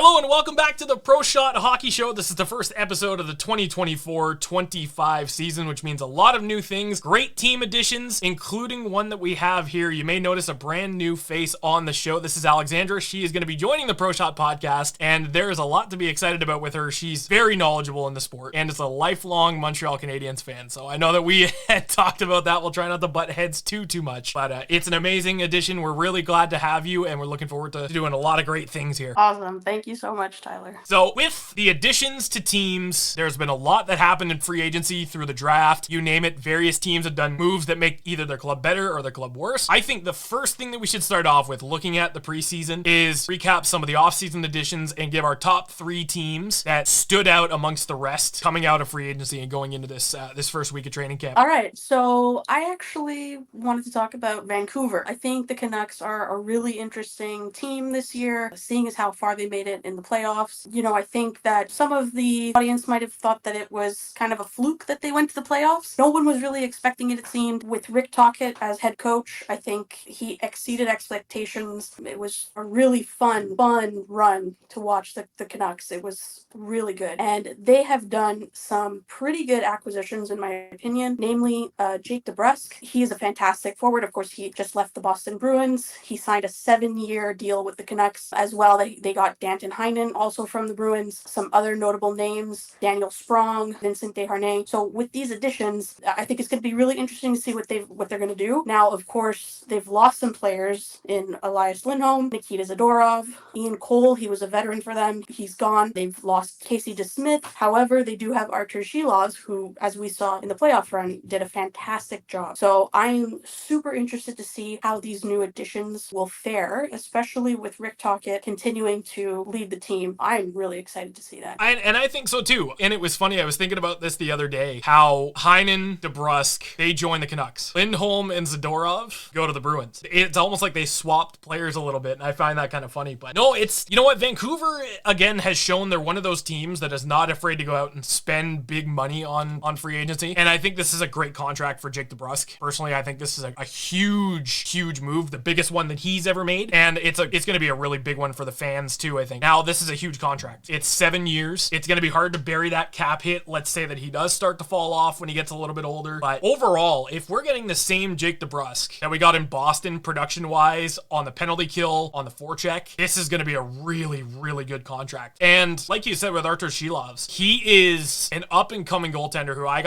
Hello and welcome back to the Proshot Hockey Show. This is the first episode of the 2024-25 season, which means a lot of new things, great team additions, including one that we have here. You may notice a brand new face on the show. This is Alexandra. She is going to be joining the Proshot podcast, and there is a lot to be excited about with her. She's very knowledgeable in the sport and is a lifelong Montreal Canadiens fan. So I know that we had talked about that. We'll try not to butt heads too much, but it's an amazing addition. We're really glad to have you, and we're looking forward to doing a lot of great things here. Awesome. Thank you so much, Tyler. So with the additions to teams, there's been a lot that happened in free agency through the draft. You name it, various teams have done moves that make either their club better or their club worse. I think the first thing that we should start off with looking at the preseason is recap some of the offseason additions and give our top 3 teams that stood out amongst the rest coming out of free agency and going into this first week of training camp. All right, so I actually wanted to talk about Vancouver. I think the Canucks are a really interesting team this year, seeing as how far they made it in the playoffs. You know, I think that some of the audience might have thought that it was kind of a fluke that they went to the playoffs. No one was really expecting it seemed. With Rick Tocchet as head coach, I think he exceeded expectations. It was a really fun run to watch the Canucks. It was really good. And they have done some pretty good acquisitions, in my opinion, namely Jake DeBrusk. He is a fantastic forward. Of course, he just left the Boston Bruins. He signed a 7-year deal with the Canucks as well. They got Danton Heinen, also from the Bruins. Some other notable names, Daniel Sprong, Vincent Desharnais. So with these additions, I think it's going to be really interesting to see what they're going to do. Now, of course, they've lost some players in Elias Lindholm, Nikita Zadorov, Ian Cole. He was a veteran for them. He's gone. They've lost Casey DeSmith. However, they do have Artur Shilov, who, as we saw in the playoff run, did a fantastic job. So I'm super interested to see how these new additions will fare, especially with Rick Tocchet continuing to lead the team. I'm really excited to see that. And I think so too. And it was funny, I was thinking about this the other day, how Heinen, DeBrusk, they join the Canucks. Lindholm and Zadorov go to the Bruins. It's almost like they swapped players a little bit, and I find that kind of funny. But no, it's, you know what, Vancouver, again, has shown they're one of those teams that is not afraid to go out and spend big money on free agency. And I think this is a great contract for Jake DeBrusk. Personally, I think this is a huge move, the biggest one that he's ever made. And it's going to be a really big one for the fans too, I think. Now, this is a huge contract. It's 7 years. It's going to be hard to bury that cap hit. Let's say that he does start to fall off when he gets a little bit older. But overall, if we're getting the same Jake DeBrusk that we got in Boston production-wise on the penalty kill, on the forecheck, this is going to be a really good contract. And like you said with Artur Shilovs, he is an up-and-coming goaltender who I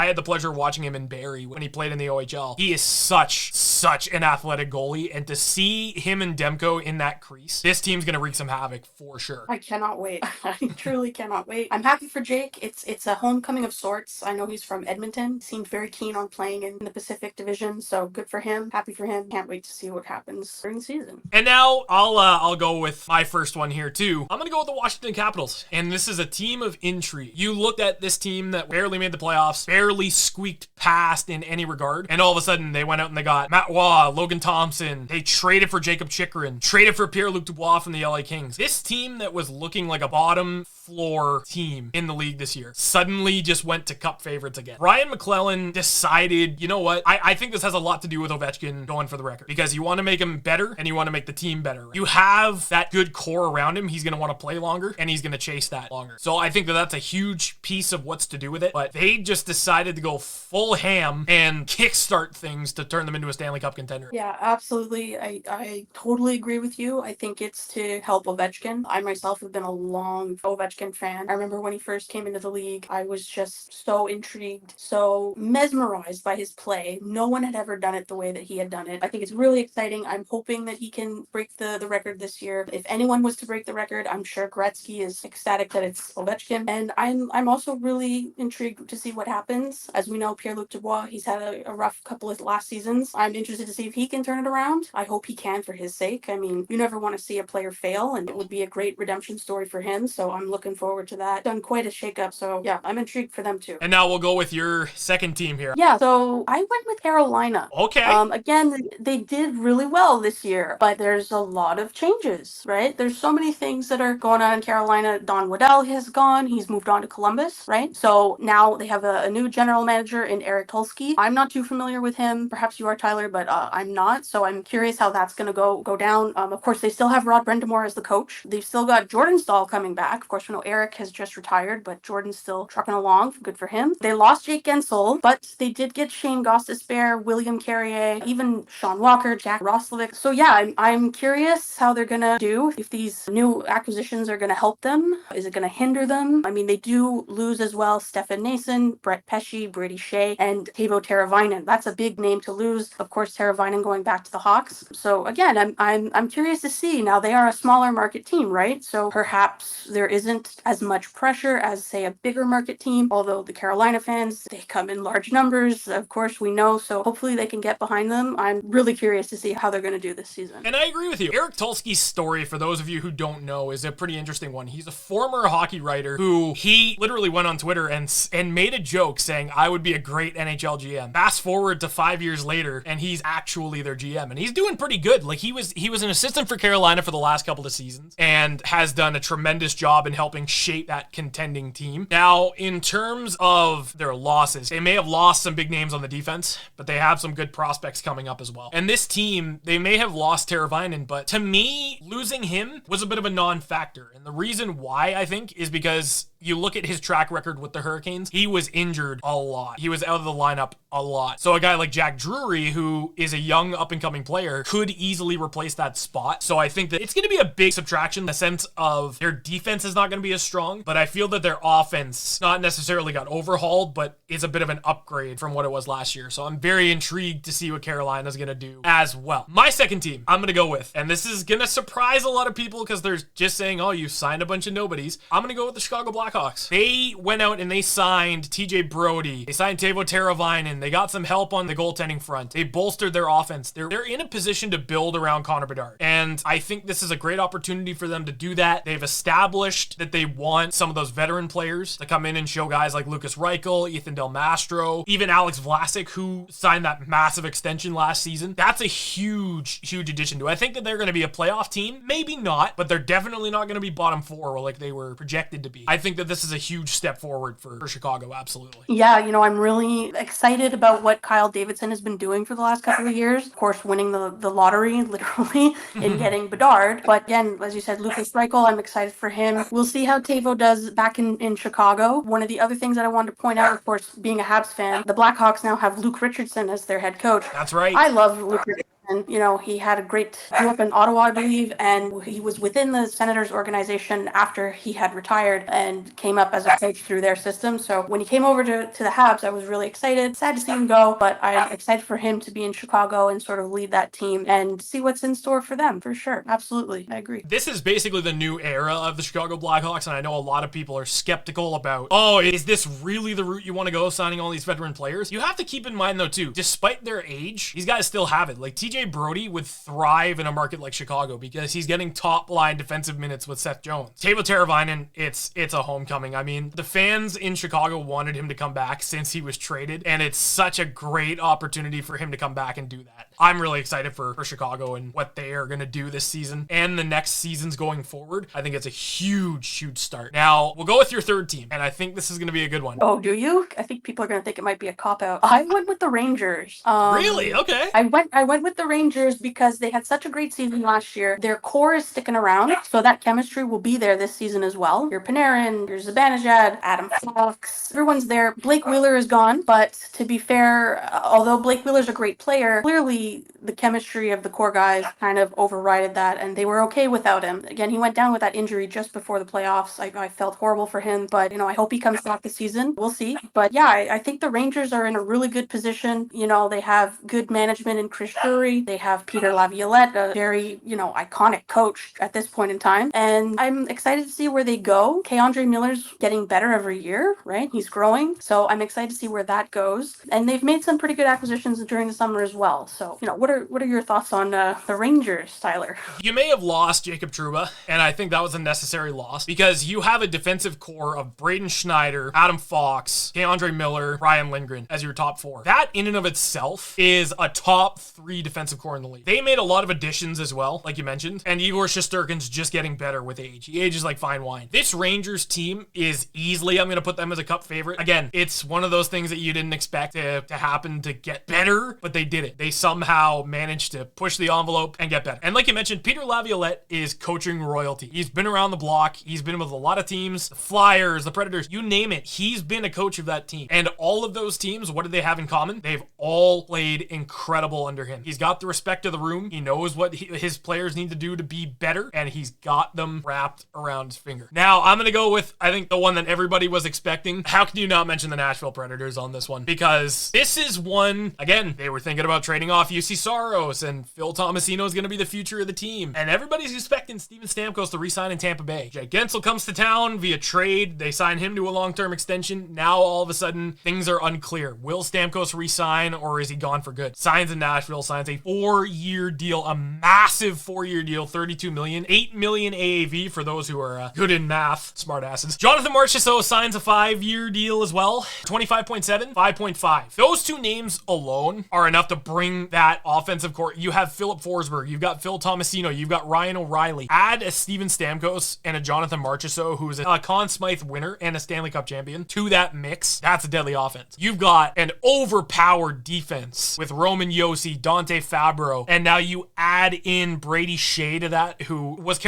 had the pleasure of watching him in Barrie when he played in the OHL. He is such an athletic goalie, and to see him and Demko in that crease, this team's going to wreak some havoc for sure. I cannot wait. I truly cannot wait. I'm happy for Jake. It's a homecoming of sorts. I know he's from Edmonton. Seemed very keen on playing in the Pacific Division, so good for him. Happy for him. Can't wait to see what happens during the season. And now I'll go with my first one here too. I'm going to go with the Washington Capitals, and this is a team of intrigue. You looked at this team that barely made the playoffs, barely squeaked past in any regard, and all of a sudden they went out and they got Matt Waugh, Logan Thompson. They traded for Jacob Chychrun, traded for Pierre-Luc Dubois from the LA Kings. This team that was looking like a bottom floor team in the league this year suddenly just went to cup favorites again. Ryan McClellan decided, you know what, I think this has a lot to do with Ovechkin going for the record, because you want to make him better and you want to make the team better. You have that good core around him, he's going to want to play longer and he's going to chase that longer. So I think that that's a huge piece of what's to do with it, but they just decided to go full ham and kickstart things to turn them into a Stanley Cup contender. Yeah, absolutely. I totally agree with you. I think it's to help Ovechkin. I myself have been a long Ovechkin fan. I remember when he first came into the league, I was just so intrigued, so mesmerized by his play. No one had ever done it the way that he had done it. I think it's really exciting. I'm hoping that he can break the record this year. If anyone was to break the record, I'm sure Gretzky is ecstatic that it's Ovechkin. And I'm also really intrigued to see what happens. As we know, Pierre-Luc Dubois, he's had a rough couple of last seasons. I'm interested to see if he can turn it around. I hope he can for his sake. I mean, you never want to see a player fail, and it would be a great redemption story for him. So I'm looking forward to that. Done quite a shakeup. So yeah, I'm intrigued for them too. And now we'll go with your second team here. Yeah, so I went with Carolina. Okay. Again, they did really well this year, but there's a lot of changes, right? There's so many things that are going on in Carolina. Don Waddell has gone. He's moved on to Columbus, right? So now they have a new general manager in Eric Tulsky. I'm not too familiar with him. Perhaps you are, Tyler, but I'm not. So I'm curious how that's going to go down. Of course, they still have Rod Brendamore as the coach. They've still got Jordan Stahl coming back. Of course, we know Eric has just retired, but Jordan's still trucking along. Good for him. They lost Jake Gensel, but they did get Shane Gostisbehere, William Carrier, even Sean Walker, Jack Roslovic. So yeah, I'm curious how they're going to do, if these new acquisitions are going to help them. Is it going to hinder them? I mean, they do lose as well Stefan Nason, Brett Pesce, Brady Shea, and Teuvo Teravainen. That's a big name to lose. Of course, Teravainen going back to the Hawks. So again, I'm curious to see. Now they are a smaller market team, right? So perhaps there isn't as much pressure as, say, a bigger market team. Although the Carolina fans, they come in large numbers, of course we know. So hopefully they can get behind them. I'm really curious to see how they're going to do this season. And I agree with you. Eric Tulsky's story, for those of you who don't know, is a pretty interesting one. He's a former hockey writer who he literally went on Twitter and made a joke saying, I would be a great NHL GM. Fast forward to 5 years later, and he's actually their GM, and he's doing pretty good. Like he was an assistant for Carolina for the last couple of seasons and has done a tremendous job in helping shape that contending team. Now, in terms of their losses, they may have lost some big names on the defense, but they have some good prospects coming up as well. And this team, they may have lost Teravainen, but to me, losing him was a bit of a non-factor. And the reason why, I think, is because you look at his track record with the Hurricanes, he was injured a lot. He was out of the lineup a lot. So a guy like Jack Drury, who is a young up-and-coming player, could easily replace that spot. So I think that it's going to be a big subtraction in the sense of their defense is not going to be as strong, but I feel that their offense not necessarily got overhauled, but is a bit of an upgrade from what it was last year. So I'm very intrigued to see what Carolina's going to do as well. My second team I'm going to go with, and this is going to surprise a lot of people because they're just saying, oh, you signed a bunch of nobodies. I'm going to go with the Chicago Blackhawks. They went out and they signed TJ Brody. They signed Teuvo Teravainen. They got some help on the goaltending front. They bolstered their offense. They're in a position to build around Connor Bedard. And I think this is a great opportunity for them to do that. They've established that they want some of those veteran players to come in and show guys like Lucas Reichel, Ethan Del Mastro, even Alex Vlasic, who signed that massive extension last season. That's a huge, huge addition. Do I think that they're going to be a playoff team? Maybe not, but they're definitely not going to be bottom four like they were projected to be. I think that this is a huge step forward for Chicago, absolutely. Yeah, I'm really excited about what Kyle Davidson has been doing for the last couple of years. Of course, winning the lottery, literally, and getting Bedard. But again, as you said, Lucas Reichel, I'm excited for him. We'll see how Teuvo does back in Chicago. One of the other things that I wanted to point out, of course, being a Habs fan, the Blackhawks now have Luke Richardson as their head coach. That's right. I love Luke Richardson. And, he had a grew up in Ottawa, I believe, and he was within the Senators organization after he had retired and came up as a coach through their system. So when he came over to the Habs, I was really excited. Sad to see him go, but I'm excited for him to be in Chicago and sort of lead that team and see what's in store for them, for sure. Absolutely. I agree. This is basically the new era of the Chicago Blackhawks, and I know a lot of people are skeptical about, oh, is this really the route you want to go, signing all these veteran players? You have to keep in mind, though, too, despite their age, these guys still have it. Like, TJ Brody would thrive in a market like Chicago because he's getting top line defensive minutes with Seth Jones. Teuvo Teravainen, it's a homecoming. I mean, the fans in Chicago wanted him to come back since he was traded, and it's such a great opportunity for him to come back and do that. I'm really excited for Chicago and what they are going to do this season and the next seasons going forward. I think it's a huge, huge start. Now, we'll go with your third team, and I think this is going to be a good one. Oh, do you? I think people are going to think it might be a cop-out. I went with the Rangers. Really? Okay. I went with the Rangers because they had such a great season last year. Their core is sticking around, so that chemistry will be there this season as well. Your Panarin, your Zibanejad, Adam Fox, everyone's there. Blake Wheeler is gone, but to be fair, although Blake Wheeler's a great player, clearly the chemistry of the core guys kind of overrided that, and they were okay without him. Again, he went down with that injury just before the playoffs. I felt horrible for him, but I hope he comes back this season. We'll see. But yeah, I think the Rangers are in a really good position. They have good management in Chris Drury. They have Peter Laviolette, a very, iconic coach at this point in time. And I'm excited to see where they go. K-Andre Miller's getting better every year, right? He's growing. So I'm excited to see where that goes. And they've made some pretty good acquisitions during the summer as well. So, what are your thoughts on the Rangers, Tyler? You may have lost Jacob Trouba, and I think that was a necessary loss because you have a defensive core of Braden Schneider, Adam Fox, K-Andre Miller, Ryan Lindgren as your top four. That in and of itself is a top 3 defensive core in the league. They made a lot of additions as well, like you mentioned, and Igor Shesterkin's just getting better with age. He ages like fine wine. This Rangers team is easily, I'm going to put them as a cup favorite. Again, it's one of those things that you didn't expect to happen to get better, but they did it. They somehow somehow manage to push the envelope and get better. And like you mentioned, Peter Laviolette is coaching royalty. He's been around the block. He's been with a lot of teams, the Flyers, the Predators, you name it. He's been a coach of that team. And all of those teams, what do they have in common? They've all played incredible under him. He's got the respect of the room. He knows what his players need to do to be better, and he's got them wrapped around his finger. Now, I'm going to go with, I think, the one that everybody was expecting. How can you not mention the Nashville Predators on this one? Because this is one, again, they were thinking about trading off UC Saros, and Phil Tomasino is going to be the future of the team. And everybody's expecting Steven Stamkos to re-sign in Tampa Bay. Jake Gensel comes to town via trade. They sign him to a long-term extension. Now, all of a sudden, things are unclear. Will Stamkos re-sign, or is he gone for good? Signs in Nashville, signs a 4-year deal, a massive 4-year deal, $32 million, $8 million AAV for those who are good in math, smart asses. Jonathan Marchessault signs a 5-year deal as well, 25.7, 5.5. Those two names alone are enough to bring that offensive core. You have Philip Forsberg, you've got Phil Tomasino, you've got Ryan O'Reilly. Add a Steven Stamkos and a Jonathan Marchessault, who's a Conn Smythe winner and a Stanley Cup champion, to that mix. That's a deadly offense. You've got an overpowered defense with Roman Josi, Dante Fabro, and now you add in Brady Shea to that, who was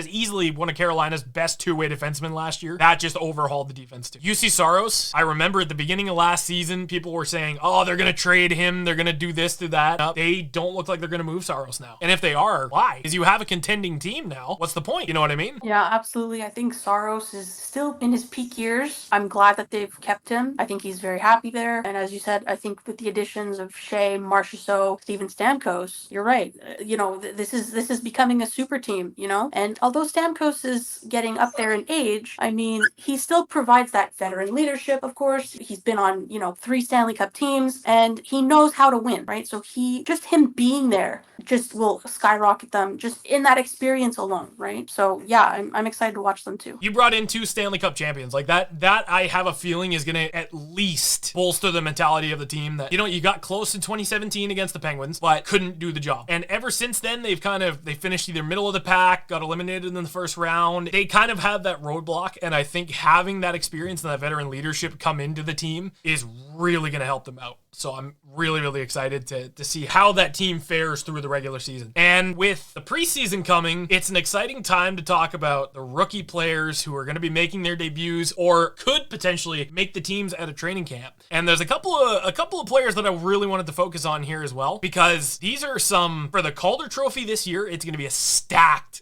easily one of Carolina's best two-way defensemen last year. That just overhauled the defense too. UC Saros, I remember at the beginning of last season, people were saying, oh, they're going to trade him, they're going to do this, do that. They don't look like they're going to move Saros now. And if they are, why? Because you have a contending team now. What's the point? You know what I mean? Yeah, absolutely. I think Saros is still in his peak years. I'm glad that they've kept him. I think he's very happy there. And as you said, I think with the additions of Shea, Marchessault, Steven Stamkos, you're right. This is becoming a super team, And although Stamkos is getting up there in age, I mean, he still provides that veteran leadership, of course. He's been on, 3 Stanley Cup teams, and he knows how to win, right? So him being there just will skyrocket them just in that experience alone, right? So yeah, I'm excited to watch them too. You brought in 2 Stanley Cup champions. Like that I have a feeling is going to at least bolster the mentality of the team that, you got close in 2017 against the Penguins, but couldn't do the job. And ever since then, they finished either middle of the pack, got eliminated in the first round. They kind of have that roadblock, and I think having that experience and that veteran leadership come into the team is really going to help them out. So I'm really, really excited to see how that team fares through the regular season. And with the preseason coming, it's an exciting time to talk about the rookie players who are going to be making their debuts or could potentially make the teams at a training camp. And there's a couple of players that I really wanted to focus on here as well, because these are some, for the Calder Trophy this year, it's going to be a stacked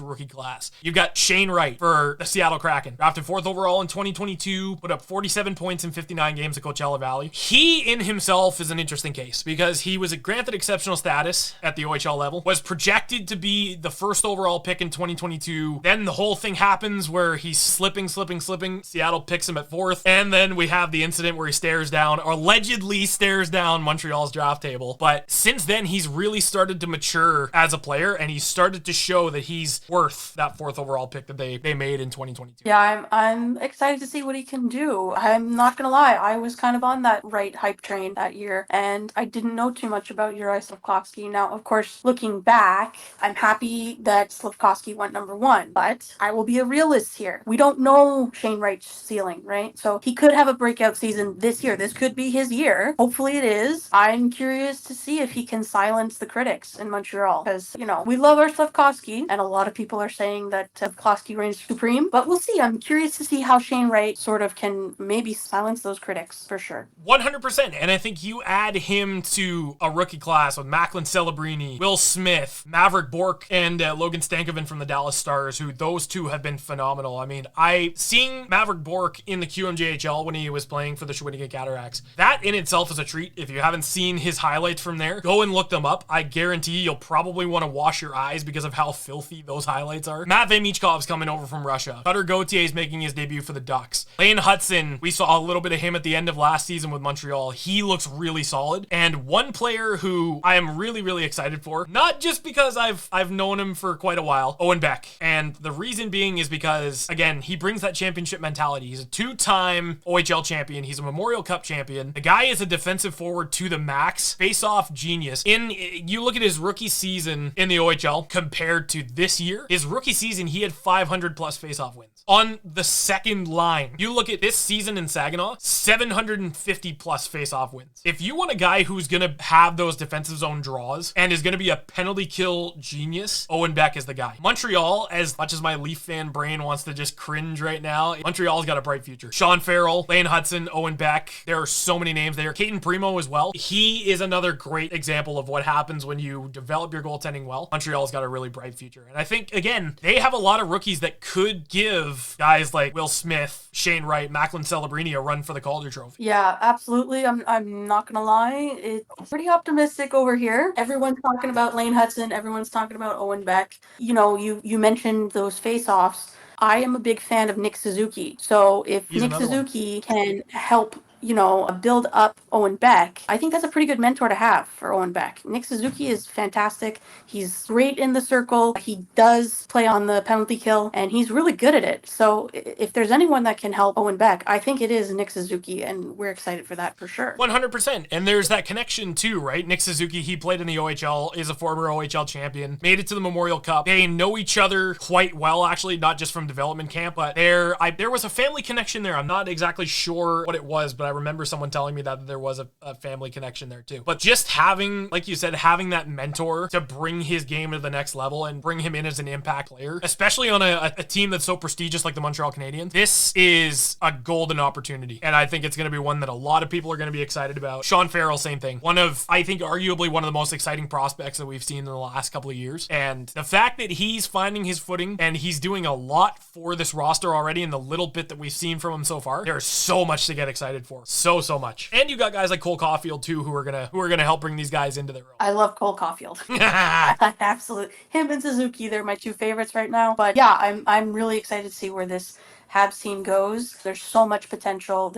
rookie class. You've got Shane Wright for the Seattle Kraken, drafted 4th overall in 2022, put up 47 points in 59 games at Coachella Valley. He in himself is an interesting case because he was granted exceptional status at the OHL level, was projected to be the 1st overall pick in 2022. Then the whole thing happens where he's slipping. Seattle picks him at 4th. And then we have the incident where he allegedly stares down Montreal's draft table. But since then, he's really started to mature as a player, and he's started to show that he's worth that 4th overall pick that they made in 2022. Yeah, I'm excited to see what he can do. I'm not gonna lie, I was kind of on that right hype train that year, and I didn't know too much about Juraj Slafkovsky. Now, of course, looking back, I'm happy that Slafkovsky went number 1, but I will be a realist here. We don't know Shane Wright's ceiling, right? So he could have a breakout season this year. This could be his year. Hopefully it is. I'm curious to see if he can silence the critics in Montreal, because, we love our Slafkovsky, and a lot of people are saying that Slafkovsky reigns supreme, but we'll see. I'm curious to see how Shane Wright sort of can maybe silence those critics, for sure. 100%, and I think you add him to a rookie class with Macklin Celebrini, Will Smith, Maverick Bourque, and Logan Stankoven from the Dallas Stars, who those two have been phenomenal. I mean, seeing Maverick Bourque in the QMJHL when he was playing for the Shawinigan Cataracts, that in itself is a treat. If you haven't seen his highlights from there, go and look them up. I guarantee you'll probably want to wash your eyes because of how filthy those highlights are. Matvei Michkov's coming over from Russia. Cutter Gauthier is making his debut for the Ducks. Lane Hudson, we saw a little bit of him at the end of last season with Montreal. He looks really solid. And one player who I am really, really excited for, not just because I've known him for quite a while, Owen Beck. And the reason being is because, again, he brings that championship mentality. He's a 2-time OHL champion. He's a Memorial Cup champion. The guy is a defensive forward to the max, face-off genius. You look at his rookie season in the OHL compared to this year, his rookie season, he had 500 plus faceoff wins. On the second line, you look at this season in Saginaw, 750 plus faceoff wins. If you want a guy who's going to have those defensive zone draws and is going to be a penalty kill genius, Owen Beck is the guy. Montreal, as much as my Leaf fan brain wants to just cringe right now, Montreal's got a bright future. Sean Farrell, Lane Hudson, Owen Beck, there are so many names there. Caden Primo as well. He is another great example of what happens when you develop your goaltending well. Montreal's got a really bright future. And I think, again, they have a lot of rookies that could give guys like Will Smith, Shane Wright, Macklin Celebrini a run for the Calder Trophy. Yeah, absolutely. I'm not gonna lie. It's pretty optimistic over here. Everyone's talking about Lane Hudson. Everyone's talking about Owen Beck. You know, you mentioned those face-offs. I am a big fan of Nick Suzuki. So if He's Nick another one. Suzuki can help, build up Owen Beck, I think that's a pretty good mentor to have for Owen Beck. Nick Suzuki is fantastic. He's great in the circle. He does play on the penalty kill, and he's really good at it. So if there's anyone that can help Owen Beck, I think it is Nick Suzuki, and we're excited for that for sure. 100%. And there's that connection too, right? Nick Suzuki, he played in the OHL, is a former OHL champion, made it to the Memorial Cup. They know each other quite well, actually, not just from development camp, but there was a family connection there. I'm not exactly sure what it was, but I remember someone telling me that there was a family connection there too. But just having, like you said, having that mentor to bring his game to the next level and bring him in as an impact player, especially on a team that's so prestigious like the Montreal Canadiens, this is a golden opportunity. And I think it's going to be one that a lot of people are going to be excited about. Sean Farrell, same thing. I think arguably one of the most exciting prospects that we've seen in the last couple of years. And the fact that he's finding his footing and he's doing a lot for this roster already in the little bit that we've seen from him so far, there's so much to get excited for. So much. And you got guys like Cole Caulfield too who are gonna help bring these guys into their own. I love Cole Caulfield. Absolutely. Him and Suzuki, they're my two favorites right now. But yeah, I'm really excited to see where this Habs team goes. There's so much potential.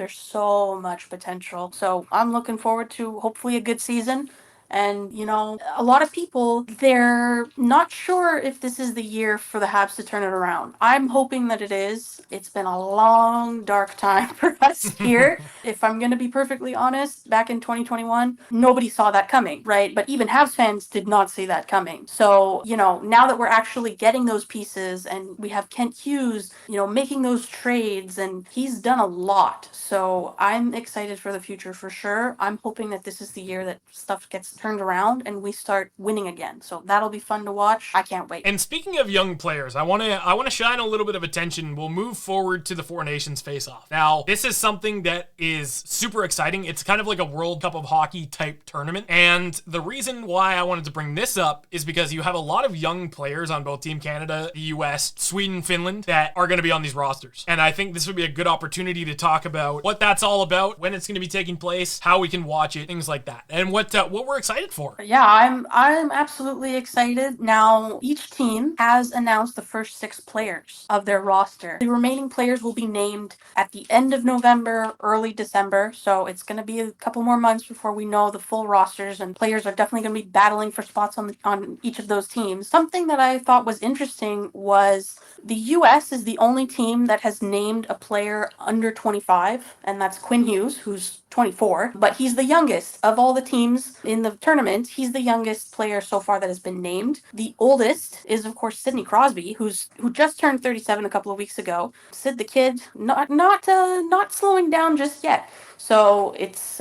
So I'm looking forward to hopefully a good season. And, a lot of people, they're not sure if this is the year for the Habs to turn it around. I'm hoping that it is. It's been a long, dark time for us here. If I'm going to be perfectly honest, back in 2021, nobody saw that coming, right? But even Habs fans did not see that coming. So, now that we're actually getting those pieces and we have Kent Hughes, making those trades, and he's done a lot. So I'm excited for the future for sure. I'm hoping that this is the year that stuff gets turned around and we start winning again. So that'll be fun to watch. I can't wait. And speaking of young players, I want to shine a little bit of attention. We'll move forward to the Four Nations face-off. Now, this is something that is super exciting. It's kind of like a World Cup of Hockey type tournament. And the reason why I wanted to bring this up is because you have a lot of young players on both Team Canada, the US, Sweden, Finland that are going to be on these rosters. And I think this would be a good opportunity to talk about what that's all about, when it's going to be taking place, how we can watch it, things like that. And what we're excited for. Yeah, I'm absolutely excited. Now, each team has announced the first 6 players of their roster. The remaining players will be named at the end of November, early December. So it's going to be a couple more months before we know the full rosters, and players are definitely going to be battling for spots on each of those teams. Something that I thought was interesting was the US is the only team that has named a player under 25, and that's Quinn Hughes, who's 24, but he's the youngest of all the teams in the tournament. He's the youngest player so far that has been named. The oldest is, of course, Sidney Crosby, who just turned 37 a couple of weeks ago. Sid the Kid, not slowing down just yet. So it's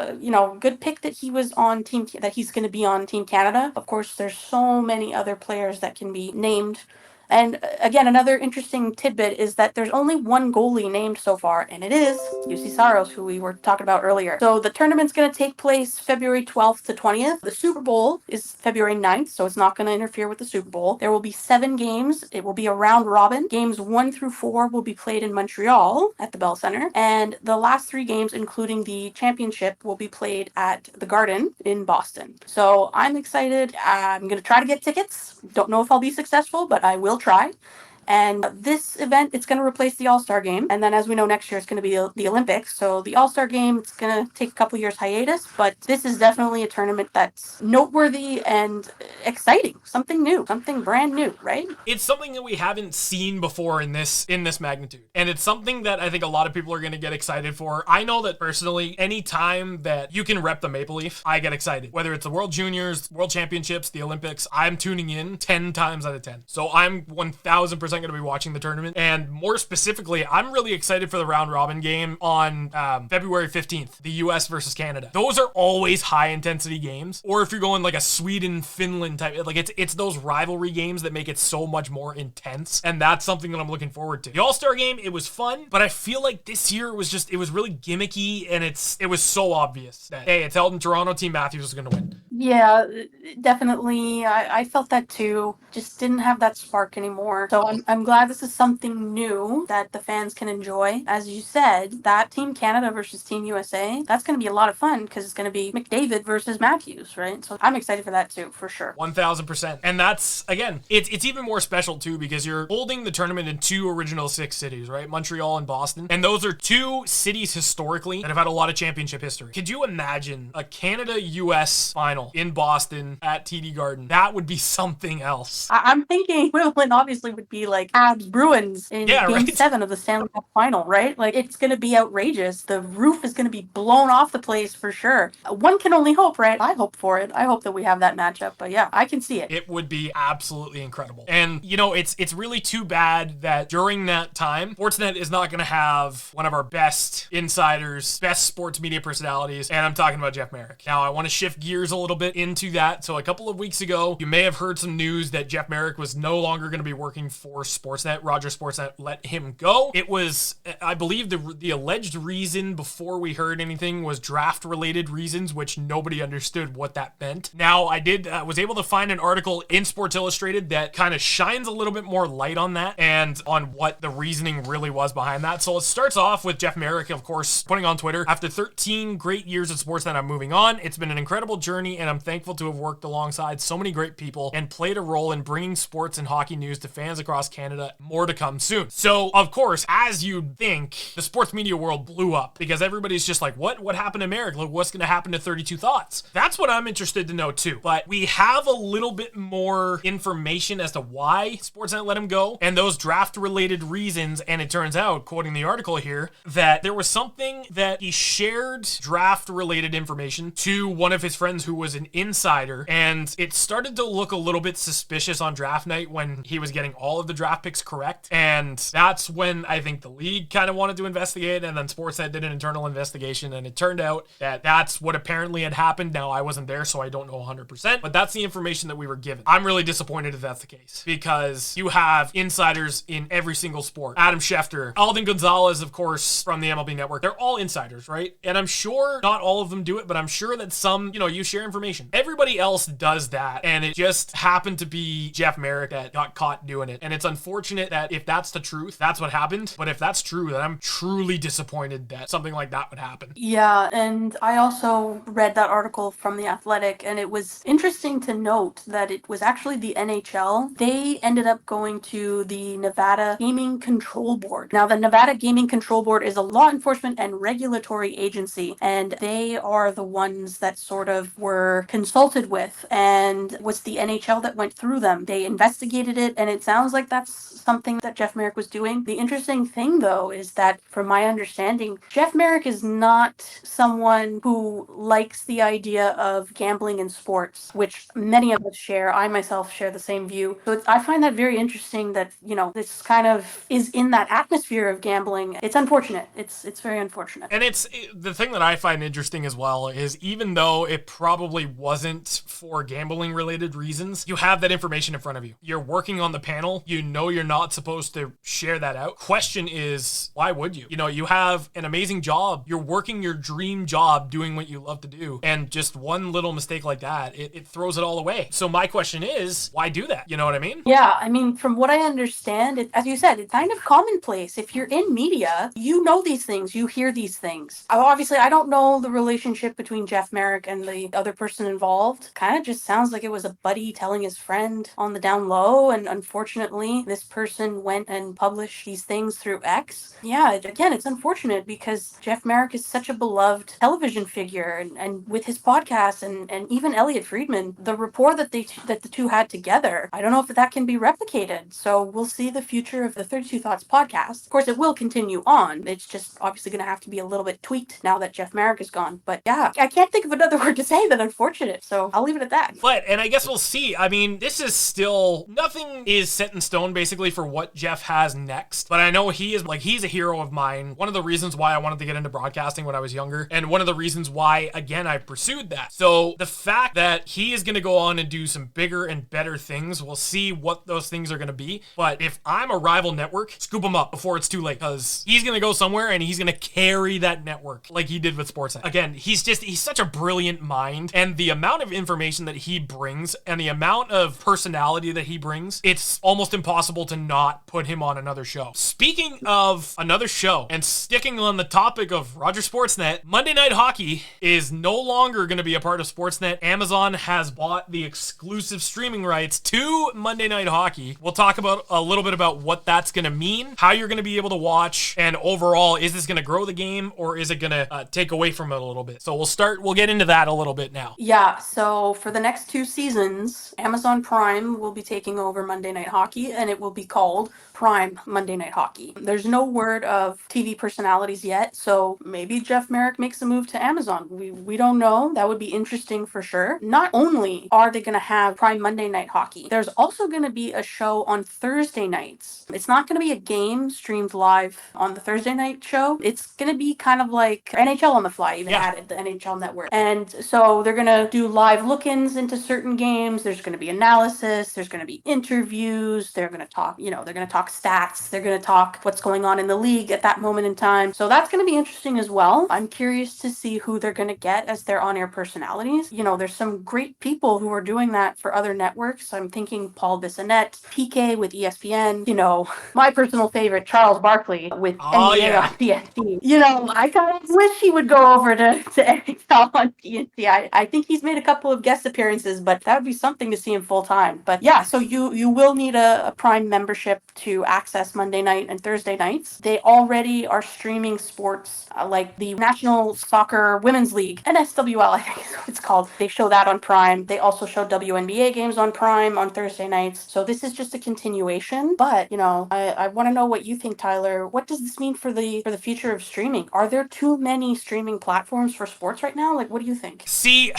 good pick that he was on that he's going to be on Team Canada. Of course, there's so many other players that can be named. And again, another interesting tidbit is that there's only one goalie named so far, and it is UC Saros, who we were talking about earlier. So the tournament's going to take place February 12th to 20th. The Super Bowl is February 9th, so it's not going to interfere with the Super Bowl. There will be 7 games. It will be a round robin. Games 1 through 4 will be played in Montreal at the Bell Center, and the last 3 games, including the championship, will be played at the Garden in Boston. So I'm excited. I'm going to try to get tickets. Don't know if I'll be successful, but I will try. And this event, it's going to replace the All-Star game. And then as we know, next year it's going to be the Olympics. So the All-Star game, it's going to take a couple years hiatus, but this is definitely a tournament that's noteworthy and exciting. Something new, something brand new, right? It's something that we haven't seen before in this magnitude. And it's something that I think a lot of people are going to get excited for. I know that personally, any time that you can rep the Maple Leaf, I get excited. Whether it's the World Juniors, World Championships, the Olympics, I'm tuning in 10 times out of 10. So I'm 1000% going to be watching the tournament. And more specifically, I'm really excited for the round robin game on February 15th, the US versus Canada. Those are always high intensity games. Or if you're going like a Sweden-Finland type, like it's those rivalry games that make it so much more intense. And that's something that I'm looking forward to. The All-Star game, it was fun, but I feel like this year it was really gimmicky, and it was so obvious that, hey, it's held in Toronto, Team Matthews is going to win. Yeah, definitely. I felt that too. Just didn't have that spark anymore. So I'm glad this is something new that the fans can enjoy. As you said, that Team Canada versus Team USA, that's going to be a lot of fun because it's going to be McDavid versus Matthews, right? So I'm excited for that too, for sure. 1000%. And that's, again, it's even more special too because you're holding the tournament in two original six cities, right? Montreal and Boston. And those are two cities historically that have had a lot of championship history. Could you imagine a Canada-US final in Boston at TD Garden? That would be something else. I'm thinking equivalent obviously would be like Habs Bruins in Game 7 of the Stanley Cup final, right? Like it's going to be outrageous. The roof is going to be blown off the place for sure. One can only hope, right? I hope for it. I hope that we have that matchup. But yeah, I can see it. It would be absolutely incredible. And you know, it's really too bad that during that time, Sportsnet is not going to have one of our best insiders, best sports media personalities, and I'm talking about Jeff Merrick. Now, I want to shift gears a little bit into that. So a couple of weeks ago, you may have heard some news that Jeff Merrick was no longer going to be working for Sportsnet. Rogers Sportsnet let him go. It was, I believe, the alleged reason before we heard anything was draft-related reasons, which nobody understood what that meant. Now, I was able to find an article in Sports Illustrated that kind of shines a little bit more light on that and on what the reasoning really was behind that. So it starts off with Jeff Merrick, of course, putting on Twitter, "After 13 great years at Sportsnet, I'm moving on. It's been an incredible journey, and I'm thankful to have worked alongside so many great people and played a role in bringing sports and hockey news to fans across Canada. More to come soon." So, of course, as you'd think, the sports media world blew up because everybody's just like, what happened to Merrick? Like, what's going to happen to 32 Thoughts? That's what I'm interested to know, too. But we have a little bit more information as to why Sportsnet let him go and those draft-related reasons, and it turns out, quoting the article here, that there was something that he shared draft-related information to one of his friends who was an insider, and it started to look a little bit suspicious on draft night when he was getting all of the draft picks correct, and that's when I think the league kind of wanted to investigate, and then Sportsnet did an internal investigation, and it turned out that that's what apparently had happened. Now, I wasn't there, so I don't know 100%, but that's the information that we were given. I'm really disappointed if that's the case, because you have insiders in every single sport. Adam Schefter, Alden Gonzalez, of course, from the MLB Network. They're all insiders, right? And I'm sure not all of them do it, but I'm sure that some, you share information. Everybody else does that, and it just happened to be Jeff Merrick that got caught doing it. And it's unfortunate that if that's the truth, that's what happened. But if that's true, then I'm truly disappointed that something like that would happen. Yeah, and I also read that article from The Athletic, and it was interesting to note that it was actually the NHL. They ended up going to the Nevada Gaming Control Board. Now, the Nevada Gaming Control Board is a law enforcement and regulatory agency, and they are the ones that sort of were consulted with, and was the NHL that went through them. They investigated it, and it sounds like that's something that Jeff Merrick was doing. The interesting thing, though, is that from my understanding, Jeff Merrick is not someone who likes the idea of gambling in sports, which many of us share. I myself share the same view. So I find that very interesting that, this kind of is in that atmosphere of gambling. It's unfortunate. It's very unfortunate. And the thing that I find interesting as well is even though it probably wasn't for gambling related reasons, you have that information in front of you. You're working on the panel. You're not supposed to share that out. Question is, why would you? You have an amazing job. You're working your dream job doing what you love to do. And just one little mistake like that, it throws it all away. So my question is, why do that? You know what I mean? Yeah, from what I understand, as you said, it's kind of commonplace. If you're in media, you know these things, you hear these things. Obviously, I don't know the relationship between Jeff Merrick and the other person person involved kind of just sounds like it was a buddy telling his friend on the down low, and unfortunately this person went and published these things through X. Yeah, again, it's unfortunate because Jeff Merrick is such a beloved television figure, and with his podcast and even Elliot Friedman, the rapport that that the two had together, I don't know if that can be replicated. So we'll see the future of the 32 Thoughts podcast. Of course, it will continue on. It's just obviously going to have to be a little bit tweaked now that Jeff Merrick is gone. But yeah, I can't think of another word to say than unfortunate. So I'll leave it at that. And I guess we'll see. I mean, this is still, nothing is set in stone basically for what Jeff has next. But I know he's a hero of mine. One of the reasons why I wanted to get into broadcasting when I was younger, and one of the reasons why, again, I pursued that. So the fact that he is going to go on and do some bigger and better things, we'll see what those things are going to be. But if I'm a rival network, scoop him up before it's too late, because he's going to go somewhere and he's going to carry that network like he did with Sportsnet. Again, he's such a brilliant mind, and the amount of information that he brings and the amount of personality that he brings, it's almost impossible to not put him on another show. Speaking of another show, and sticking on the topic of Roger Sportsnet, Monday Night Hockey is no longer going to be a part of Sportsnet. Amazon has bought the exclusive streaming rights to Monday Night Hockey. We'll talk about a little bit about what that's going to mean, how you're going to be able to watch, and overall, is this going to grow the game or is it going to take away from it a little bit? So we'll get into that a little bit now. Yeah, so for the next 2 seasons, Amazon Prime will be taking over Monday Night Hockey, and it will be called Prime Monday Night Hockey. There's no word of TV personalities yet, so maybe Jeff Merrick makes a move to Amazon. We don't know. That would be interesting for sure. Not only are they going to have Prime Monday Night Hockey, there's also going to be a show on Thursday nights. It's not going to be a game streamed live on the Thursday night show. It's going to be kind of like NHL on the Fly, even added the NHL Network. And so they're going to do live look-ins into certain games. There's going to be analysis. There's going to be interviews. They're going to talk, they're going to talk stats. They're going to talk what's going on in the league at that moment in time. So that's going to be interesting as well. I'm curious to see who they're going to get as their on-air personalities. There's some great people who are doing that for other networks. I'm thinking Paul Bissonnette, PK with ESPN, my personal favorite, Charles Barkley with NBA on TNT. I kind of wish he would go over to NHL on TNT. I think he's made a couple of guest appearances, but that would be something to see him full time. But yeah, so you will need a Prime membership to access Monday night and Thursday nights. They already are streaming sports like the National Soccer Women's League, NSWL, I think is what it's called. They show that on Prime. They also show WNBA games on Prime on Thursday nights. So this is just a continuation. But I want to know what you think, Tyler. What does this mean for the future of streaming? Are there too many streaming platforms for sports right now? Like, what do you think? See,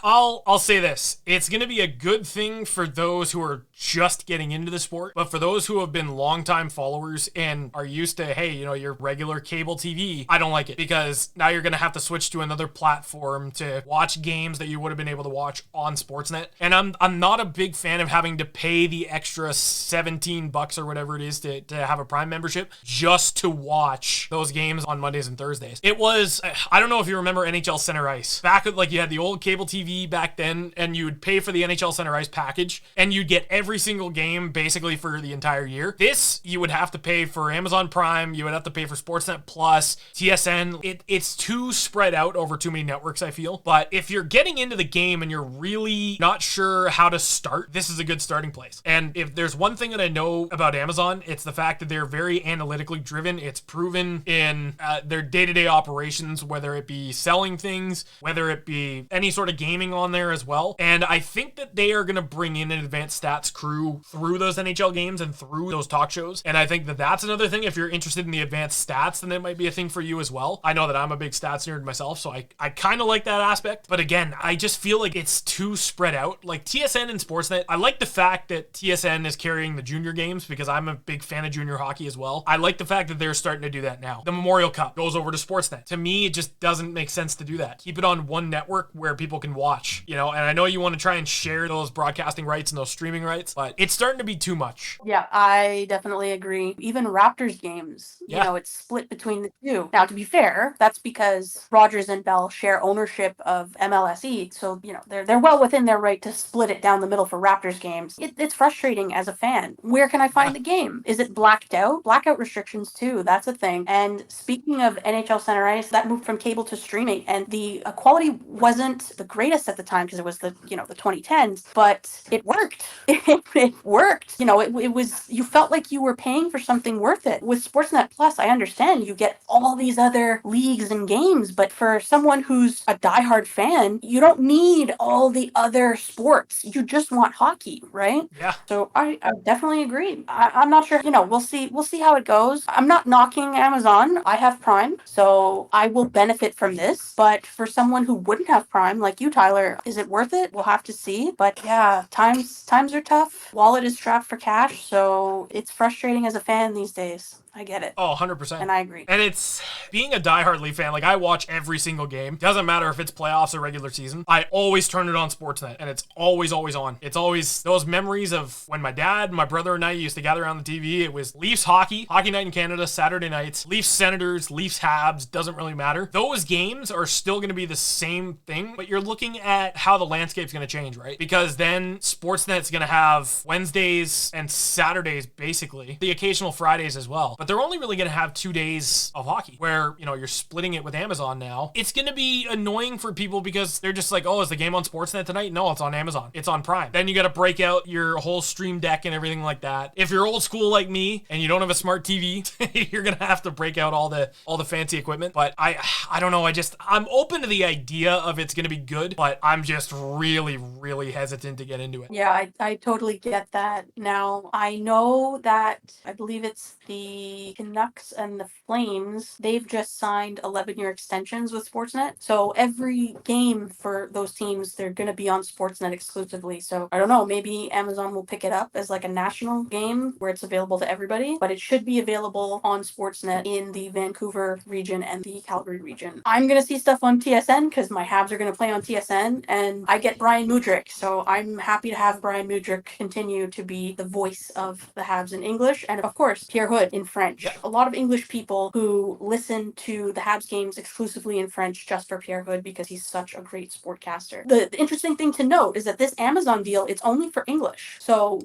I'll say this. It's going to be a good thing for those who are just getting into the sport, but for those who have been longtime followers and are used to, hey, your regular cable TV, I don't like it, because now you're going to have to switch to another platform to watch games that you would have been able to watch on Sportsnet. And I'm not a big fan of having to pay the extra $17 or whatever it is to have a Prime membership just to watch those games on Mondays and Thursdays. It was, I don't know if you remember NHL Center Ice. Back with, you had the old cable TV back then, and you would pay for the NHL Center Ice package, and you'd get every single game basically for the entire year. This, you would have to pay for Amazon Prime, you would have to pay for Sportsnet Plus, TSN. It's too spread out over too many networks, I feel. But if you're getting into the game and you're really not sure how to start, this is a good starting place. And if there's one thing that I know about Amazon, it's the fact that they're very analytically driven. It's proven in their day-to-day operations, whether it be selling things, whether it be any sort of gaming on there as well. And I think that they are going to bring in an advanced stats crew through those NHL games and through those talk shows. And I think that that's another thing. If you're interested in the advanced stats, then it might be a thing for you as well. I know that I'm a big stats nerd myself, so I kind of like that aspect. But again, I just feel like it's too spread out. Like TSN and Sportsnet, I like the fact that TSN is carrying the junior games because I'm a big fan of junior hockey as well. I like the fact that they're starting to do that now. The Memorial Cup goes over to Sportsnet. To me, it just doesn't make sense to do that. Keep it on one network where people can watch, and I know you want to try and share those broadcasting rights and those streaming rights, but it's starting to be too much. Yeah, I definitely agree. Even Raptors games, it's split between the two. Now, to be fair, that's because Rogers and Bell share ownership of MLSE, so they're well within their right to split it down the middle for Raptors games. It's frustrating as a fan. Where can I find the game? Is it blacked out? Blackout restrictions too. That's a thing. And speaking of NHL Center Ice, that moved from cable to streaming, and the quality wasn't the greatest this at the time because it was the, the 2010s, but it worked. It worked. It was, you felt like you were paying for something worth it. With Sportsnet Plus, I understand you get all these other leagues and games, but for someone who's a diehard fan, you don't need all the other sports. You just want hockey, right? Yeah. So I definitely agree. I'm not sure, we'll see how it goes. I'm not knocking Amazon. I have Prime, so I will benefit from this. But for someone who wouldn't have Prime, like you, Tyler, is it worth it? We'll have to see. But yeah, times are tough. Wallet is strapped for cash, so it's frustrating as a fan these days. I get it. Oh, 100%. And I agree. And it's being a diehard Leaf fan, like I watch every single game. Doesn't matter if it's playoffs or regular season. I always turn it on Sportsnet and it's always on. It's always those memories of when my dad, my brother and I used to gather around the TV. It was Leafs hockey night in Canada, Saturday nights, Leafs Senators, Leafs Habs, doesn't really matter. Those games are still going to be the same thing, but you're looking at how the landscape's going to change, right? Because then Sportsnet's going to have Wednesdays and Saturdays, basically, the occasional Fridays as well. But they're only really going to have 2 days of hockey where, you're splitting it with Amazon now. It's going to be annoying for people because they're just like, oh, is the game on Sportsnet tonight? No, it's on Amazon. It's on Prime. Then you got to break out your whole stream deck and everything like that. If you're old school like me and you don't have a smart TV, you're going to have to break out all the fancy equipment. But I don't know. I'm open to the idea of it's going to be good, but I'm just really, really hesitant to get into it. Yeah, I totally get that. Now, I know that I believe it's the Canucks and the Flames, they've just signed 11-year extensions with Sportsnet. So every game for those teams, they're going to be on Sportsnet exclusively. So I don't know, maybe Amazon will pick it up as like a national game where it's available to everybody, but it should be available on Sportsnet in the Vancouver region and the Calgary region. I'm going to see stuff on TSN because my Habs are going to play on TSN and I get Brian Mudryk. So I'm happy to have Brian Mudryk continue to be the voice of the Habs in English. And of course, Pierre Hood in French. Yeah. A lot of English people who listen to the Habs games exclusively in French just for Pierre Hood because he's such a great sportcaster. The interesting thing to note is that this Amazon deal, it's only for English. So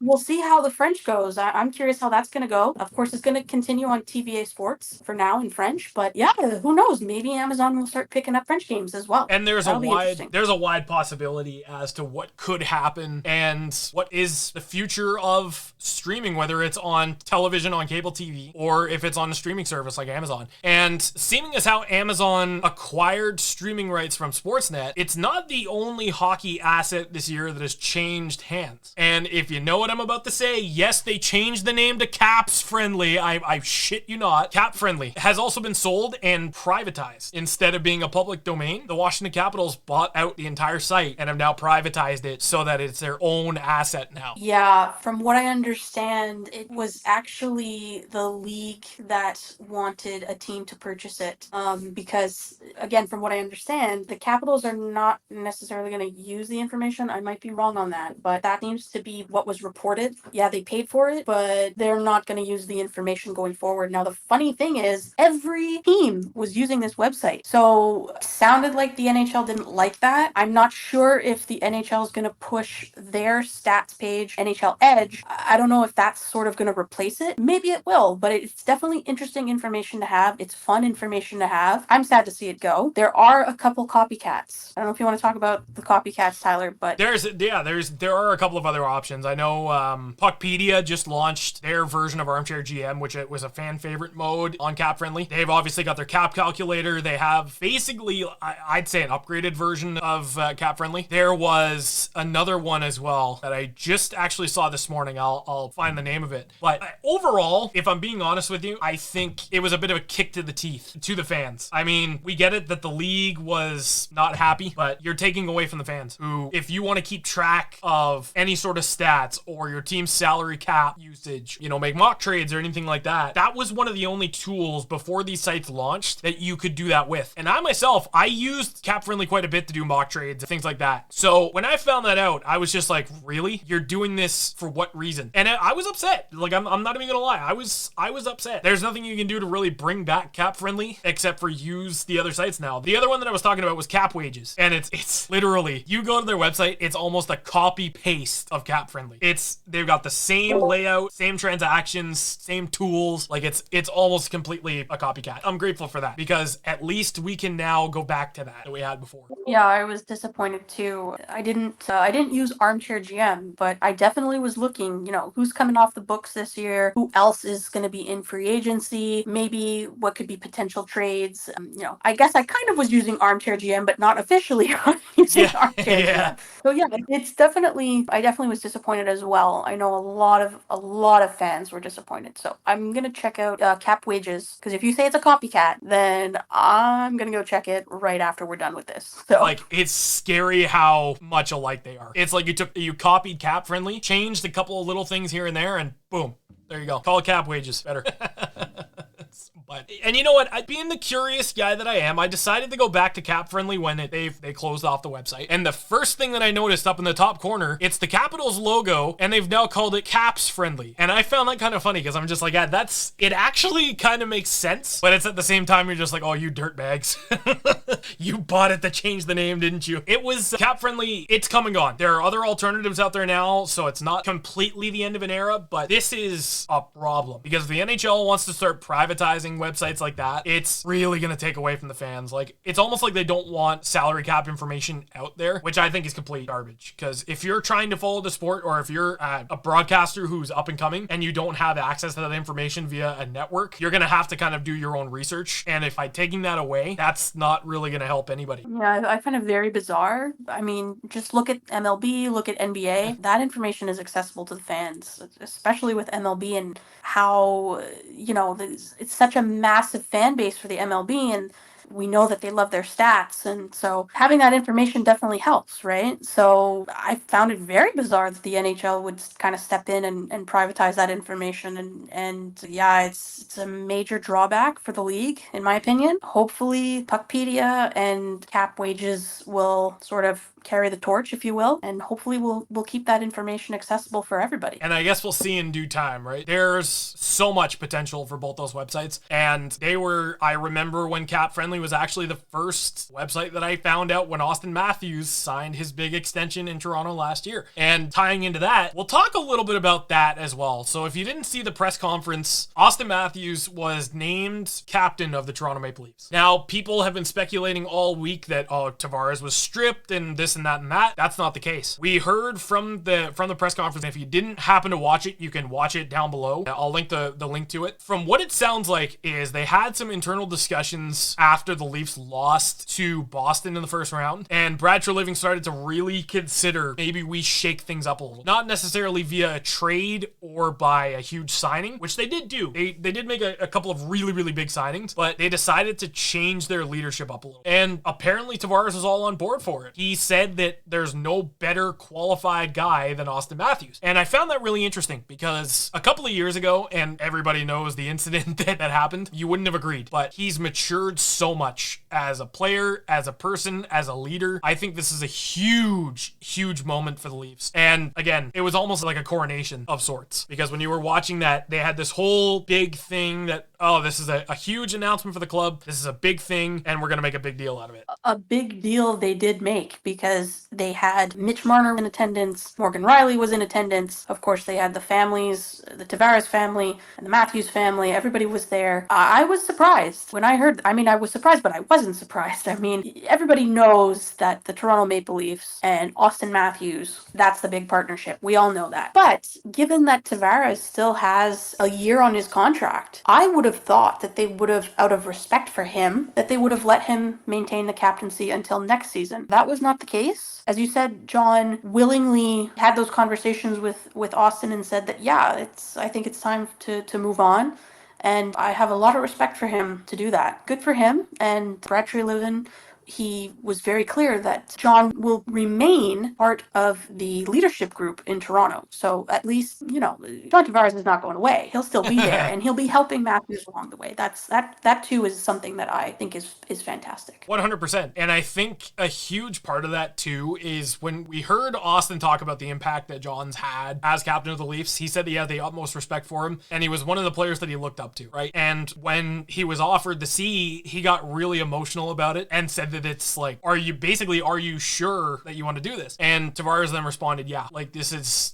we'll see how the French goes. I'm curious how that's going to go. Of course, it's going to continue on TVA Sports for now in French. But yeah, who knows? Maybe Amazon will start picking up French games as well. And there's a wide possibility as to what could happen and what is the future of streaming, whether it's on television, on cable TV, or if it's on a streaming service like Amazon. And seeming as how Amazon acquired streaming rights from Sportsnet, it's not the only hockey asset this year that has changed hands. And if you know what I'm about to say, yes, they changed the name to Caps Friendly. I shit you not. Cap Friendly has also been sold and privatized. Instead of being a public domain, the Washington Capitals bought out the entire site and have now privatized it so that it's their own asset now. Yeah, from what I understand, it was actually the league that wanted a team to purchase it. Because, again, from what I understand, the Capitals are not necessarily going to use the information. I might be wrong on that, but that seems to be what was reported. Yeah, they paid for it, but they're not going to use the information going forward. Now, the funny thing is, every team was using this website. So, it sounded like the NHL didn't like that. I'm not sure if the NHL is going to push their stats page, NHL Edge. I don't know if that's sort of going to replace it. Maybe it will, but it's definitely interesting information to have. It's fun information to have. I'm sad to see it go. There are a couple copycats. I don't know if you want to talk about the copycats, Tyler, but there are a couple of other options. I know Puckpedia just launched their version of Armchair GM, which it was a fan favorite mode on Cap Friendly. They've obviously got their cap calculator. They have basically, I'd say, an upgraded version of Cap Friendly. There was another one as well that I just actually saw this morning. I'll find the name of it. But overall, if I'm being honest with you, I think it was a bit of a kick to the teeth to the fans. I mean, we get it that the league was not happy, but you're taking away from the fans who, if you want to keep track of any sort of stats or your team's salary cap usage, make mock trades or anything like that, that was one of the only tools before these sites launched that you could do that with. And I used Cap Friendly quite a bit to do mock trades and things like that. So when I found that out, I was just like, really? You're doing this for what reason? And I was upset. Like, I'm not even gonna lie. was upset. There's nothing you can do to really bring back Cap Friendly except for use the other sites now. The other one that I was talking about was Cap Wages, and it's literally, you go to their website, it's almost a copy paste of Cap Friendly. They've got the same layout, same transactions, same tools. Like it's almost completely a copycat. I'm grateful for that because at least we can now go back to that we had before. Yeah, I was disappointed too. I didn't use Armchair GM, but I definitely was looking, who's coming off the books this year, who else is going to be in free agency, maybe what could be potential trades. I guess I kind of was using Armchair GM, but not officially using Armchair GM. So yeah, I definitely was disappointed as well. I know a lot of fans were disappointed. So I'm gonna check out Cap Wages, because if you say it's a copycat, then I'm gonna go check it right after we're done with this. So like, it's scary how much alike they are. It's like you copied Cap Friendly, changed a couple of little things here and there, and boom, there you go. Call it Cap Wages. Better. And you know what? Being the curious guy that I am, I decided to go back to Cap Friendly when they closed off the website. And the first thing that I noticed up in the top corner, it's the Capitals logo, and they've now called it Caps Friendly. And I found that kind of funny because I'm just like, yeah, it actually kind of makes sense, but it's at the same time you're just like, oh, you dirtbags. You bought it to change the name, didn't you? It was Cap Friendly. It's come and gone. There are other alternatives out there now, so it's not completely the end of an era, but this is a problem because if the NHL wants to start privatizing websites like that, it's really going to take away from the fans. Like, it's almost like they don't want salary cap information out there, which I think is complete garbage. Because if you're trying to follow the sport, or if you're a broadcaster who's up and coming and you don't have access to that information via a network, you're going to have to kind of do your own research. And if by taking that away, that's not really going to help anybody. Yeah, I find it very bizarre. I mean, just look at MLB, look at NBA. That information is accessible to the fans, especially with MLB and how, it's such a massive fan base for the MLB, and we know that they love their stats, and so having that information definitely helps, right? So I found it very bizarre that the NHL would kind of step in and privatize that information, and yeah, it's a major drawback for the league, in my opinion. Hopefully Puckpedia and Cap Wages will sort of carry the torch, if you will, and hopefully we'll keep that information accessible for everybody. And I guess we'll see in due time, right? There's so much potential for both those websites, and I remember when Cap Friendly was actually the first website that I found out when Austin Matthews signed his big extension in Toronto last year. And tying into that, we'll talk a little bit about that as well. So if you didn't see the press conference, Austin Matthews was named captain of the Toronto Maple Leafs. Now, people have been speculating all week that, Tavares was stripped and this and that and that. That's not the case. We heard from the press conference, if you didn't happen to watch it, you can watch it down below. I'll link the link to it. From what it sounds like is they had some internal discussions after the Leafs lost to Boston in the first round, and Brad Treliving started to really consider maybe we shake things up a little. Not necessarily via a trade or by a huge signing, which they did do. They did make a couple of really, really big signings, but they decided to change their leadership up a little. And apparently Tavares was all on board for it. He said that there's no better qualified guy than Austin Matthews. And I found that really interesting because a couple of years ago, and everybody knows the incident that happened, you wouldn't have agreed, but he's matured so much as a player, as a person, as a leader. I think this is a huge, huge moment for the Leafs. And again, it was almost like a coronation of sorts, because when you were watching that, they had this whole big thing that, this is a huge announcement for the club. This is a big thing, and we're going to make a big deal out of it. A big deal they did make, because they had Mitch Marner in attendance, Morgan Riley was in attendance. Of course, they had the families, the Tavares family and the Matthews family. Everybody was there. I was surprised when I heard, I was surprised, but I wasn't surprised. I mean, everybody knows that the Toronto Maple Leafs and Austin Matthews, that's the big partnership. We all know that. But given that Tavares still has a year on his contract, I would have thought that they would have, out of respect for him, that they would have let him maintain the captaincy until next season. That was not the case. As you said, John willingly had those conversations with Austin and said that, yeah, I think it's time to move on. And I have a lot of respect for him to do that. Good for him. And Brad Treliving he was very clear that John will remain part of the leadership group in Toronto. So at least, John Tavares is not going away. He'll still be there, and he'll be helping Matthews along the way. That too is something that I think is fantastic. 100%. And I think a huge part of that too is when we heard Austin talk about the impact that John's had as captain of the Leafs, he said that he had the utmost respect for him, and he was one of the players that he looked up to, right? And when he was offered the C, he got really emotional about it and said that it's like, are you sure that you want to do this? And Tavares then responded, yeah, like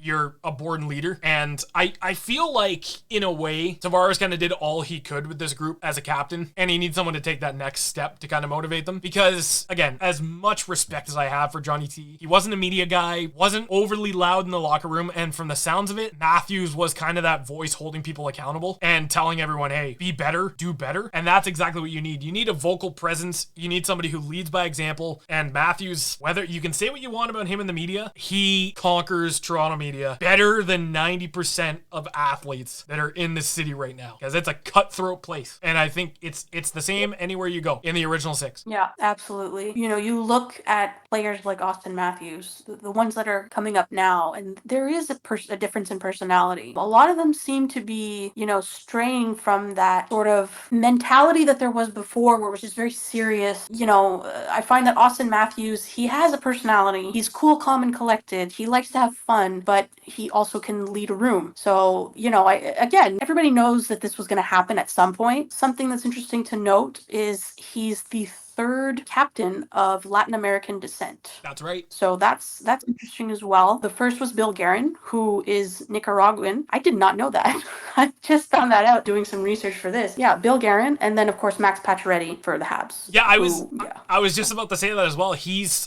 you're a born leader. And I feel like in a way, Tavares kind of did all he could with this group as a captain, and he needs someone to take that next step to kind of motivate them. Because again, as much respect as I have for Johnny T, he wasn't a media guy, wasn't overly loud in the locker room, and from the sounds of it, Matthews was kind of that voice holding people accountable and telling everyone, hey, be better, do better. And that's exactly what you need. You need a vocal presence. You need somebody who leads by example. And Matthews, whether you can say what you want about him in the media, he conquers Toronto media better than 90% of athletes that are in this city right now, because it's a cutthroat place. And I think it's the same anywhere you go in the original six. Yeah, absolutely. You look at players like Austin Matthews, the ones that are coming up now, and there is a difference in personality. A lot of them seem to be, straying from that sort of mentality that there was before, where it was just very serious. I find that Austin Matthews, he has a personality. He's cool, calm, and collected. He likes to have fun, but he also can lead a room. So, again, everybody knows that this was going to happen at some point. Something that's interesting to note is he's the third captain of Latin American descent. That's right. So that's interesting as well. The first was Bill Guerin, who is Nicaraguan. I did not know that. I just found that out doing some research for this. Yeah, Bill Guerin, and then of course Max Pacioretty for the Habs. Yeah, I was just about to say that as well.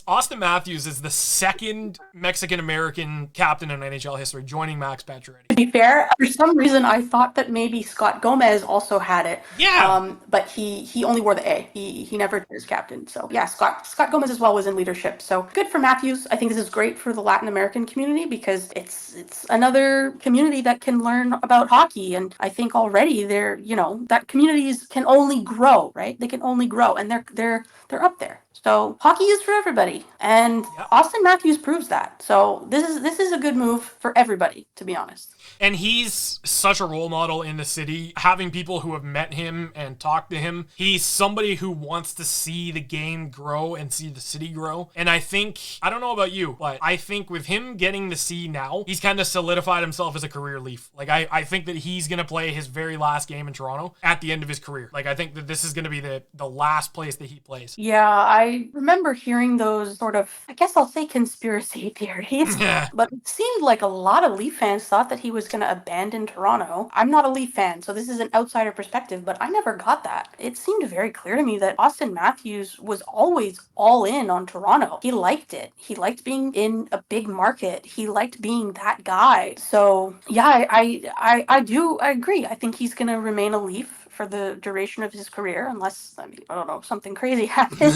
Austin Matthews is the second Mexican American captain in NHL history, joining Max Pacioretty. To be fair, for some reason I thought that maybe Scott Gomez also had it. Yeah. But he only wore the A. He never was captain. So yeah, Scott Gomez as well was in leadership. So good for Matthews. I think this is great for the Latin American community because it's another community that can learn about hockey. And I think already that communities can only grow, right? They can only grow, and they're up there. So hockey is for everybody, and Austin Matthews proves that. So this is a good move for everybody, to be honest. And he's such a role model in the city, having people who have met him and talked to him. He's somebody who wants to see the game grow and see the city grow. And I don't know about you, but I think with him getting the C now, he's kind of solidified himself as a career Leaf. Like, I think that he's going to play his very last game in Toronto at the end of his career. Like, I think that this is going to be the last place that he plays. Yeah, I remember hearing those sort of, I guess I'll say conspiracy theories, but it seemed like a lot of Leaf fans thought that he was going to abandon Toronto. I'm not a Leaf fan, so this is an outsider perspective, but I never got that. It seemed very clear to me that Austin Matthews was always all in on Toronto. He liked it. He liked being in a big market. He liked being that guy. So yeah, I agree. I think he's going to remain a Leaf for the duration of his career, unless, I don't know, something crazy happens.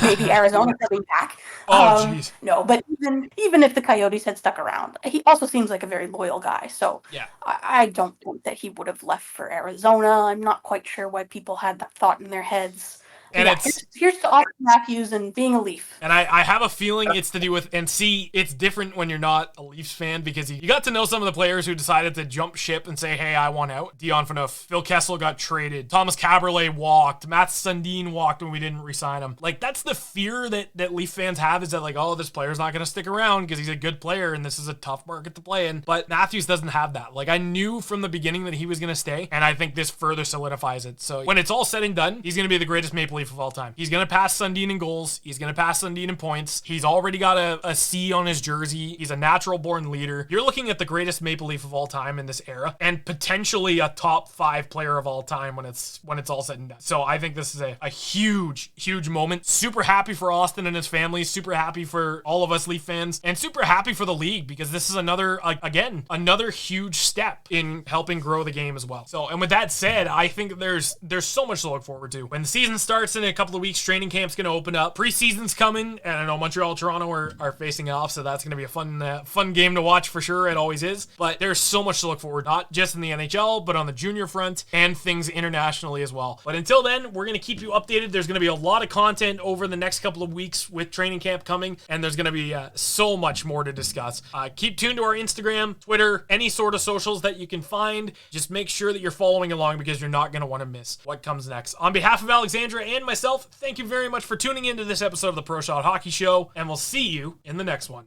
Maybe Arizona coming back. Oh, jeez. No, but even if the Coyotes had stuck around, he also seems like a very loyal guy. So yeah. I don't think that he would have left for Arizona. I'm not quite sure why people had that thought in their heads. And yeah, here's to Austin Matthews and being a Leaf. And I have a feeling it's to do with, and see, it's different when you're not a Leafs fan, because you got to know some of the players who decided to jump ship and say, hey, I want out. Dion Phaneuf, Phil Kessel got traded, Thomas Caberlet walked, Matt Sundin walked when we didn't re-sign him. Like, that's the fear that Leaf fans have, is that like, oh, this player's not going to stick around because he's a good player and this is a tough market to play in. But Matthews doesn't have that. Like, I knew from the beginning that he was going to stay, and I think this further solidifies it. So when it's all said and done, he's going to be the greatest Maple Leaf of all time. He's going to pass Sundin in goals. He's going to pass Sundin in points. He's already got a C on his jersey. He's a natural born leader. You're looking at the greatest Maple Leaf of all time in this era, and potentially a top 5 player of all time when it's all said and done. So I think this is a huge, huge moment. Super happy for Austin and his family. Super happy for all of us Leaf fans, and super happy for the league, because this is another huge step in helping grow the game as well. So, and with that said, I think there's so much to look forward to. When the season starts, starts in a couple of weeks. Training camp's going to open up. Preseason's coming, and I know Montreal, Toronto are facing off, so that's going to be a fun game to watch for sure. It always is. But there's so much to look forward, not just in the NHL, but on the junior front and things internationally as well. But until then, we're going to keep you updated. There's going to be a lot of content over the next couple of weeks with training camp coming, and there's going to be so much more to discuss. Keep tuned to our Instagram, Twitter, any sort of socials that you can find. Just make sure that you're following along because you're not going to want to miss what comes next. On behalf of Alexandra and myself, thank you very much for tuning into this episode of the Proshot Hockey Show, and we'll see you in the next one.